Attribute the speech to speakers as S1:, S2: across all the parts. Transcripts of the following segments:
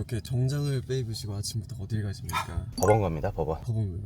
S1: 이렇게 정장을 빼입으시고 아침부터 어딜 가십니까?
S2: 법원 갑니다. 법원.
S1: 법원으로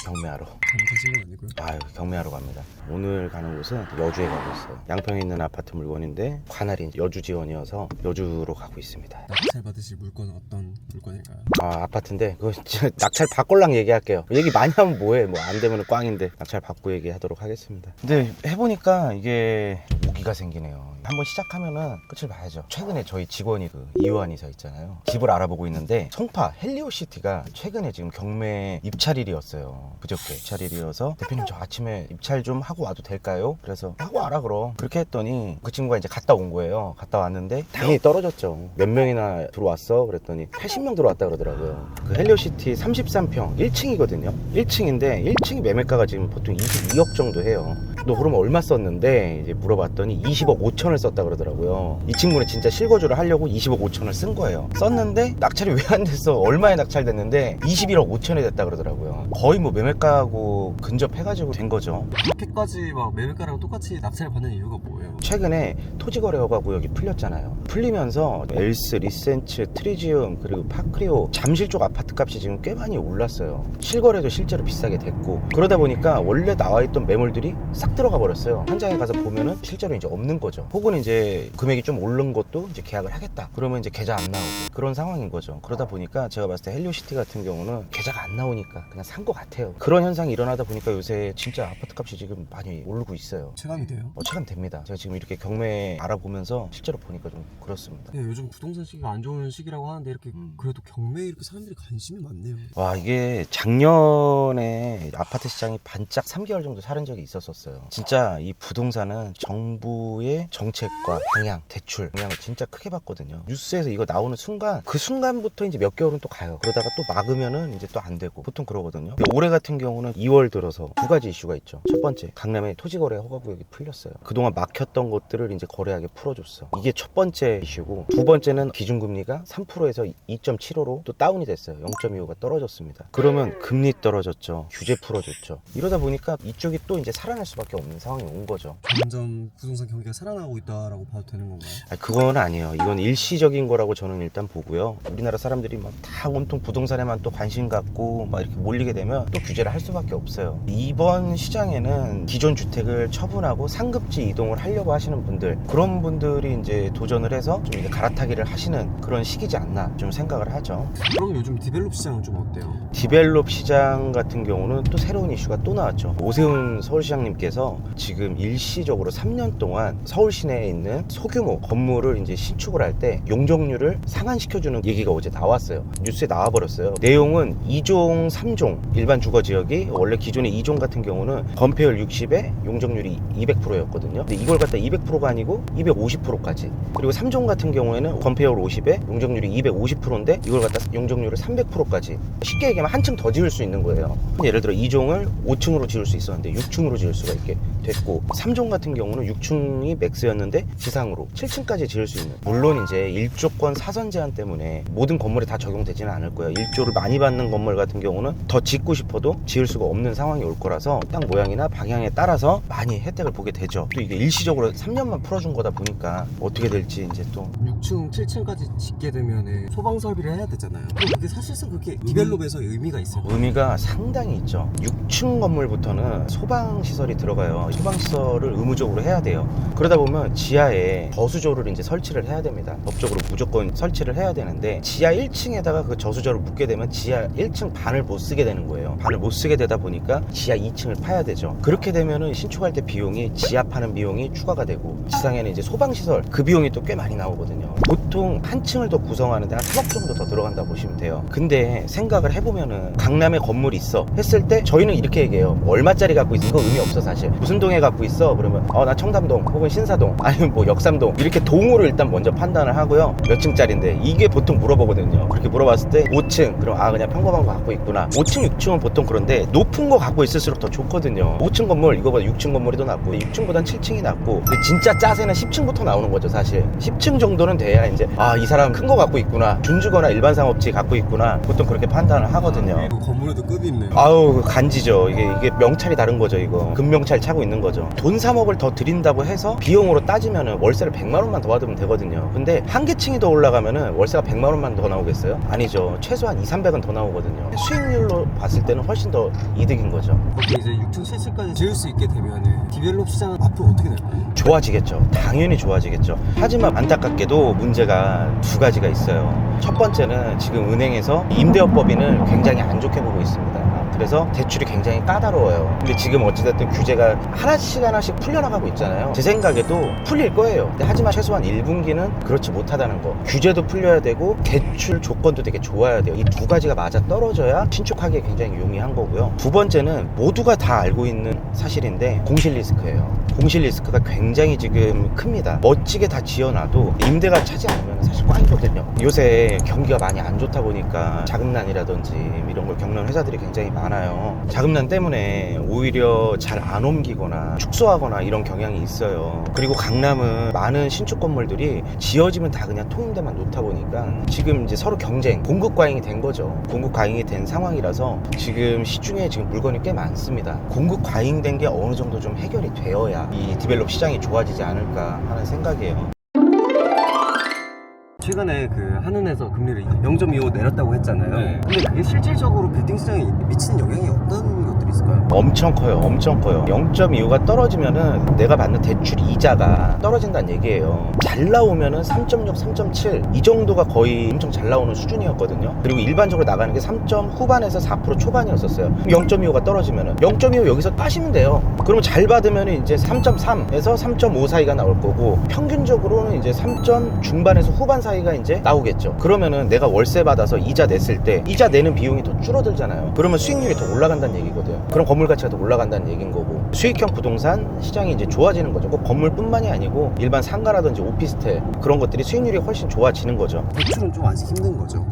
S2: 경매하러.
S1: 잘못하신 건 아니고요?
S2: 아유, 경매하러 갑니다. 오늘 가는 곳은 여주에 가고 있어요. 양평에 있는 아파트 물건인데 관할이 여주 지원이어서 여주로 가고 있습니다.
S1: 낙찰 받으실 물건은 어떤 물건일까요?
S2: 아파트인데 그거 진짜 낙찰 받골랑 얘기할게요. 얘기 많이 하면 뭐해. 뭐 안 되면 꽝인데 낙찰 받고 얘기하도록 하겠습니다. 근데 해보니까 이게 오기가 생기네요. 한번 시작하면은 끝을 봐야죠. 최근에 저희 직원이 그 이완이서 있잖아요. 집을 알아보고 있는데 송파 헬리오시티가 최근에 지금 경매 입찰일이었어요. 그저께 입찰일이어서 대표님 저 아침에 입찰 좀 하고 와도 될까요? 그래서 하고 와라 그럼. 그렇게 했더니 그 친구가 이제 갔다 온 거예요. 갔다 왔는데 당연히 떨어졌죠. 몇 명이나 들어왔어? 그랬더니 80명 들어왔다 그러더라고요. 그 헬리오시티 33평 1층이거든요. 1층인데 1층이 매매가가 지금 보통 22억 정도 해요. 너 그러면 얼마 썼는데? 이제 물어봤더니 20억 5천을 썼다 그러더라고요. 이 친구는 진짜 실거주를 하려고 20억 5천을 쓴 거예요. 썼는데 낙찰이 왜 안 됐어? 얼마에 낙찰됐는데 21억 5천이 됐다 그러더라고요. 거의 뭐 매매가하고 근접해가지고 된 거죠.
S1: 이렇게까지 막 매매가랑 똑같이 낙찰 받는 이유가 뭐예요?
S2: 최근에 토지거래허가 구역이 풀렸잖아요. 풀리면서 엘스, 리센츠, 트리지움 그리고 파크리오 잠실 쪽 아파트 값이 지금 꽤 많이 올랐어요. 실거래도 실제로 비싸게 됐고 그러다 보니까 원래 나와있던 매물들이 싹 들어가 버렸어요. 현장에 가서 보면은 실제로 이제 없는 거죠. 혹은 이제 금액이 좀 오른 것도 이제 계약을 하겠다. 그러면 이제 계좌 안 나오고 그런 상황인 거죠. 그러다 보니까 제가 봤을 때 헬리오시티 같은 경우는 계좌가 안 나오니까 그냥 산 것 같아요. 그런 현상이 일어나다 보니까 요새 진짜 아파트 값이 지금 많이 오르고 있어요.
S1: 체감이 돼요?
S2: 체감됩니다. 제가 지금 이렇게 경매 알아보면서 실제로 보니까 좀 그렇습니다.
S1: 네, 요즘 부동산 시기가 안 좋은 시기라고 하는데 이렇게 그래도 경매에 이렇게 사람들이 관심이 많네요.
S2: 와, 이게 작년에 아파트 시장이 반짝 3개월 정도 사른 적이 있었어요. 진짜 이 부동산은 정부의 정책과 방향, 대출 방향을 진짜 크게 봤거든요. 뉴스에서 이거 나오는 순간 그 순간부터 이제 몇 개월은 또 가요. 그러다가 또 막으면은 이제 또 안 되고 보통 그러거든요. 근데 올해 같은 경우는 2월 들어서 두 가지 이슈가 있죠. 첫 번째, 강남에 토지거래 허가구역이 풀렸어요. 그동안 막혔던 것들을 이제 거래하게 풀어줬어. 이게 첫 번째 이슈고, 두 번째는 기준금리가 3%에서 2.75로 또 다운이 됐어요. 0.25가 떨어졌습니다. 그러면 금리 떨어졌죠. 규제 풀어줬죠. 이러다 보니까 이쪽이 또 이제 살아날 수밖에 없는 상황이 온 거죠.
S1: 점점 부동산 경기가 살아나고 있다라고 봐도 되는 건가요?
S2: 그건 아니에요. 이건 일시적인 거라고 저는 일단 보고요. 우리나라 사람들이 막 다 온통 부동산에만 또 관심 갖고 막 이렇게 몰리게 되면 또 규제를 할 수밖에 없어요. 이번 시장에는 기존 주택을 처분하고 상급지 이동을 하려고 하시는 분들, 그런 분들이 이제 도전을 해서 좀 이제 갈아타기를 하시는 그런 시기지 않나 좀 생각을 하죠.
S1: 그럼 요즘 디벨롭 시장은 좀 어때요?
S2: 디벨롭 시장 같은 경우는 또 새로운 이슈가 또 나왔죠. 오세훈 서울시장님께서 지금 일시적으로 3년 동안 서울 시내에 있는 소규모 건물을 이제 신축을 할 때 용적률을 상한시켜주는 얘기가 어제 나왔어요. 뉴스에 나와버렸어요. 내용은 2종, 3종 일반 주거지역이 원래 기존의 2종 같은 경우는 건폐율 60에 용적률이 200%였거든요. 근데 이걸 갖다 200%가 아니고 250%까지. 그리고 3종 같은 경우에는 건폐율 50에 용적률이 250%인데 이걸 갖다 용적률을 300%까지. 쉽게 얘기하면 한 층 더 지을 수 있는 거예요. 예를 들어 2종을 5층으로 지을 수 있었는데 6층으로 지을 수가 있게 됐고, 3종 같은 경우는 6층이 맥스였는데 지상으로 7층까지 지을 수 있는. 물론 이제 1조권 사선 제한 때문에 모든 건물에 다 적용되지는 않을 거예요. 1조를 많이 받는 건물 같은 경우는 더 짓고 싶어도 지을 수가 없는 상황이 올 거라서 땅 모양이나 방향에 따라서 많이 혜택을 보게 되죠. 또 이게 일시적으로 3년만 풀어준 거다 보니까 어떻게 될지 이제 또
S1: 6층, 7층까지 짓게 되면 소방 설비를 해야 되잖아요. 그럼 그게 사실상 그렇게 디벨롭에서 의미가 있어요?
S2: 의미가 상당히 있죠. 6층 건물부터는 소방시설이 들어가요. 소방시설을 의무적으로 해야 돼요. 그러다 보면 지하에 저수조를 이제 설치를 해야 됩니다. 법적으로 무조건 설치를 해야 되는데, 지하 1층에다가 그 저수조를 묻게 되면 지하 1층 반을 못 쓰게 되는 거예요. 반을 못 쓰게 되다 보니까 지하 2층을 파야 되죠. 그렇게 되면은 신축할 때 비용이 지하 파는 비용이 추가가 되고, 지상에는 이제 소방시설 그 비용이 또 꽤 많이 나오거든요. 보통 한 층을 더 구성하는데 한 3억 정도 더 들어간다 보시면 돼요. 근데 생각을 해보면은 강남에 건물이 있어 했을 때 저희는 이렇게 얘기해요. 얼마짜리 갖고 있어? 이거 의미 없어 사실. 무슨 동에 갖고 있어? 그러면 나 청담동 혹은 신사동 아니면 뭐 역삼동, 이렇게 동으로 일단 먼저 판단을 하고요. 몇 층짜리인데 이게 보통 물어보거든요. 그렇게 물어봤을 때 5층, 그럼 그냥 평범한 거 갖고 있구나. 5층 6층은 보통 그런데 높은 거 갖고 있을수록 더 좋거든요. 5층 건물 이거보다 6층 건물이 더 낫고 6층보단 7층이 낫고, 근데 진짜 짜세는 10층부터 나오는 거죠. 사실 10층 정도는 돼야 이제 이 사람 큰 거 갖고 있구나, 준주거나 일반 상업지 갖고 있구나, 보통 그렇게 판단을 하거든요.
S1: 이거 건물에도 급이 있네요.
S2: 아우 간지죠. 이게 명찰이 다른 거죠. 이거 금명찰 차고 있는 거죠. 돈 3억을 더 드린다고 해서 비용으로 따지면은 월세를 100만 원만 더 받으면 되거든요. 근데 한 개층이 더 올라가면은 월세가 100만 원만 더 나오겠어요? 아니죠. 최소한 200~300은 더 나오거든요. 수익률로 봤을 때는 훨씬 더 이득인 거죠.
S1: 그렇게 이제 6층, 7층까지 지을 수 있게 되면은 디벨롭 시장은 앞으로 어떻게 될까요?
S2: 좋아지겠죠. 당연히 좋아지겠죠. 하지만 안타깝게도 문제가 두 가지가 있어요. 첫 번째는 지금 은행에서 임대업법인을 굉장히 안 좋게 보고 있습니다. 그래서 대출이 굉장히 까다로워요. 근데 지금 어찌됐든 규제가 하나씩 풀려나가고 있잖아요. 제 생각에도 풀릴 거예요. 근데 하지만 최소한 1분기는 그렇지 못하다는 거. 규제도 풀려야 되고 대출 조건도 되게 좋아야 돼요. 이 두 가지가 맞아 떨어져야 신축하기에 굉장히 용이한 거고요. 두 번째는 모두가 다 알고 있는 사실인데 공실 리스크예요. 공실 리스크가 굉장히 지금 큽니다. 멋지게 다 지어놔도 임대가 차지 않으면 사실 꽝이거든요. 요새 경기가 많이 안 좋다 보니까 자금난이라든지 이런 걸 겪는 회사들이 굉장히 많아요. 자금난 때문에 오히려 잘 안 옮기거나 축소하거나 이런 경향이 있어요. 그리고 강남은 많은 신축 건물들이 지어지면 다 그냥 통임대만 놓다 보니까 지금 이제 서로 경쟁, 공급 과잉이 된 거죠. 공급 과잉이 된 상황이라서 지금 시중에 지금 물건이 꽤 많습니다. 공급 과잉된 게 어느 정도 좀 해결이 되어야 이 디벨롭 시장이 좋아지지 않을까 하는 생각이에요.
S1: 최근에 그 한은에서 금리를 0.25 내렸다고 했잖아요.
S2: 네.
S1: 근데 그게 실질적으로 빌딩 시장에 미치는 영향이 어떤 것들이 있을까요?
S2: 엄청 커요. 엄청 커요. 0.25가 떨어지면은 내가 받는 대출 이자가 떨어진다는 얘기예요. 잘 나오면은 3.6, 3.7 이 정도가 거의 엄청 잘 나오는 수준이었거든요. 그리고 일반적으로 나가는 게 3점 후반에서 4% 초반이었었어요. 0.25가 떨어지면은 0.25 여기서 빠시면 돼요. 그러면 잘 받으면은 이제 3.3에서 3.5 사이가 나올 거고, 평균적으로는 이제 3점 중반에서 후반 사이가 이제 나오겠죠. 그러면은 내가 월세 받아서 이자 냈을 때 이자 내는 비용이 더 줄어들잖아요. 그러면 수익률이 더 올라간다는 얘기거든요. 그럼 건물 가치가 더 올라간다는 얘기인 거고, 수익형 부동산 시장이 이제 좋아지는 거죠. 꼭 건물뿐만이 아니고 일반 상가라든지 오피스텔 그런 것들이 수익률이 훨씬 좋아지는 거죠.
S1: 대출은 좀 아직 힘든 거죠.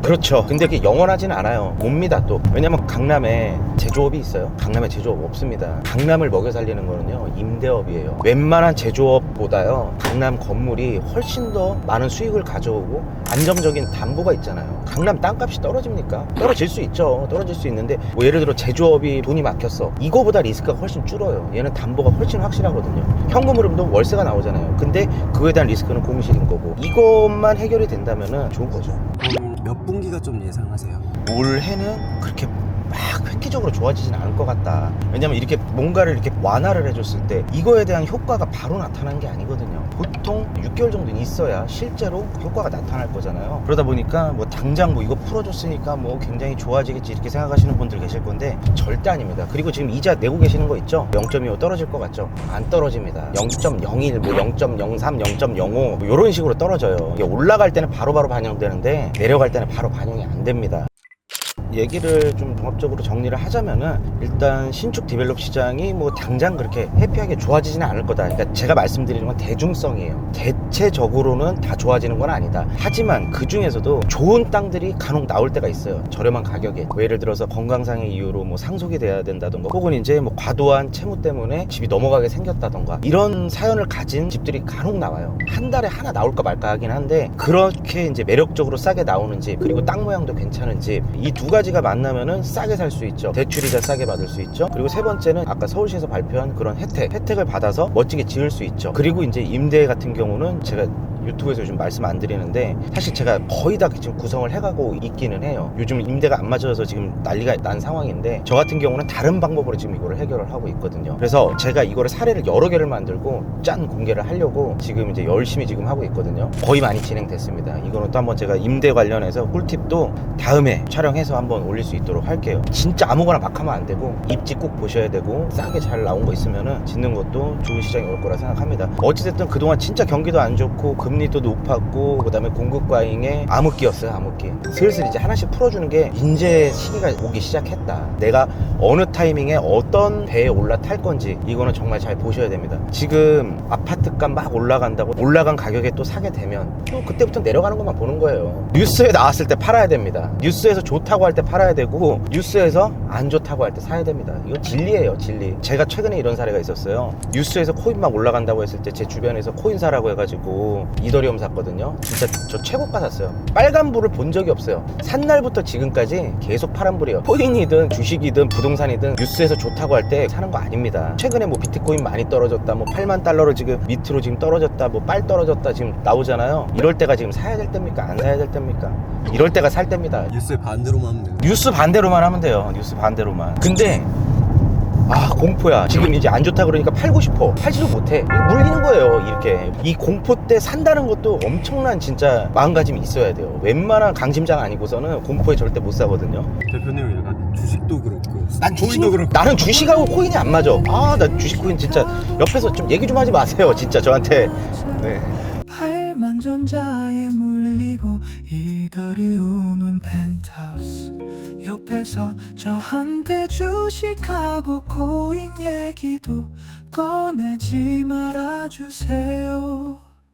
S2: 그렇죠. 근데 그게 영원하진 않아요. 옵니다 또. 왜냐면 강남에 제조업이 있어요. 강남에 제조업 없습니다. 강남을 먹여 살리는 거는요 임대업이에요. 웬만한 제조업보다요 강남 건물이 훨씬 더 많은 수익을 가져오고 안정적인 담보가 있잖아요. 강남 땅값이 떨어집니까? 떨어질 수 있죠. 떨어질 수 있는데 뭐 예를 들어 제조업이 돈이 막혔어. 이거보다 리스크가 훨씬 줄어요. 얘는 담보가 훨씬 확실하거든요. 현금 흐름도 월세가 나오잖아요. 근데 그거에 대한 리스크는 공실인 거고, 이것만 해결이 된다면은 좋은 거죠.
S1: 그럼 몇 분기가 좀 예상하세요?
S2: 올해는 그렇게 막 획기적으로 좋아지진 않을 것 같다. 왜냐면 이렇게 뭔가를 이렇게 완화를 해줬을 때 이거에 대한 효과가 바로 나타나는 게 아니거든요. 보통 6개월 정도는 있어야 실제로 효과가 나타날 거잖아요. 그러다 보니까 뭐 당장 뭐 이거 풀어줬으니까 뭐 굉장히 좋아지겠지 이렇게 생각하시는 분들 계실 건데 절대 아닙니다. 그리고 지금 이자 내고 계시는 거 있죠? 0.25 떨어질 것 같죠? 안 떨어집니다. 0.01, 뭐 0.03, 0.05 뭐 이런 식으로 떨어져요. 이게 올라갈 때는 바로바로 반영되는데 내려갈 때는 바로 반영이 안 됩니다. 얘기를 좀 종합적으로 정리를 하자면은, 일단 신축 디벨롭 시장이 뭐 당장 그렇게 해피하게 좋아지지는 않을 거다. 그러니까 제가 말씀드리는 건 대중성이에요. 대체적으로는 다 좋아지는 건 아니다. 하지만 그 중에서도 좋은 땅들이 간혹 나올 때가 있어요. 저렴한 가격에. 뭐 예를 들어서 건강상의 이유로 뭐 상속이 돼야 된다던가, 혹은 이제 뭐 과도한 채무 때문에 집이 넘어가게 생겼다던가, 이런 사연을 가진 집들이 간혹 나와요. 한 달에 하나 나올까 말까 하긴 한데, 그렇게 이제 매력적으로 싸게 나오는 집, 그리고 땅 모양도 괜찮은 집, 이 두 가지가 만나면은 싸게 살 수 있죠. 대출이자 싸게 받을 수 있죠. 그리고 세 번째는 아까 서울시에서 발표한 그런 혜택을 받아서 멋지게 지을 수 있죠. 그리고 이제 임대 같은 경우는 제가 유튜브에서 요즘 말씀 안 드리는데, 사실 제가 거의 다 지금 구성을 해가고 있기는 해요. 요즘 임대가 안 맞아서 지금 난리가 난 상황인데, 저 같은 경우는 다른 방법으로 지금 이거를 해결을 하고 있거든요. 그래서 제가 이거를 사례를 여러 개를 만들고 짠 공개를 하려고 지금 이제 열심히 지금 하고 있거든요. 거의 많이 진행됐습니다. 이거는 또 한번 제가 임대 관련해서 꿀팁도 다음에 촬영해서 한번 올릴 수 있도록 할게요. 진짜 아무거나 막 하면 안 되고, 입지 꼭 보셔야 되고, 싸게 잘 나온 거 있으면은 짓는 것도 좋은 시장이 올 거라 생각합니다. 어찌됐든 그동안 진짜 경기도 안 좋고 금리도 높았고 그다음에 공급 과잉에 암흑기였어요. 암흑기. 슬슬 이제 하나씩 풀어주는 게 이제 시기가 오기 시작했다. 내가 어느 타이밍에 어떤 배에 올라탈 건지 이거는 정말 잘 보셔야 됩니다. 지금 아파트값 막 올라간다고 올라간 가격에 또 사게 되면 또 그때부터 내려가는 것만 보는 거예요. 뉴스에 나왔을 때 팔아야 됩니다. 뉴스에서 좋다고 할 때 팔아야 되고 뉴스에서 안 좋다고 할 때 사야 됩니다. 이건 진리예요, 진리. 제가 최근에 이런 사례가 있었어요. 뉴스에서 코인 막 올라간다고 했을 때 제 주변에서 코인 사라고 해가지고 이더리움 샀거든요. 진짜 저 최고가 샀어요. 빨간불을 본 적이 없어요. 산 날부터 지금까지 계속 파란불이에요. 코인이든 주식이든 부동산이든 뉴스에서 좋다고 할 때 사는 거 아닙니다. 최근에 뭐 비트코인 많이 떨어졌다, 뭐 8만 달러로 지금 밑으로 지금 떨어졌다, 뭐 빨 떨어졌다 지금 나오잖아요. 이럴 때가 지금 사야 될 때입니까? 안 사야 될 때입니까? 이럴 때가 살 때입니다.
S1: 뉴스의 반대로만 하면 돼요.
S2: 뉴스 반대로만 하면 돼요. 뉴스 반대로만. 근데 공포야. 지금 이제 안 좋다 그러니까 팔고 싶어. 팔지도 못해. 물리는 거예요. 이렇게 이 공포 때 산다는 것도 엄청난 진짜 마음가짐이 있어야 돼요. 웬만한 강심장 아니고서는 공포에 절대 못 사거든요.
S1: 대표님은 약간 주식도 그렇고
S2: 난
S1: 코인도 그렇고
S2: 나는 주식하고 코인이 안 맞아. 나 주식 코인 진짜 옆에서 좀 얘기 좀 하지 마세요. 진짜 저한테. 네.
S3: 팔만 전자에 물리고 이더리움은 펜트하우스 옆에서 저한테 주식하고 코인 얘기도 꺼내지 말아주세요.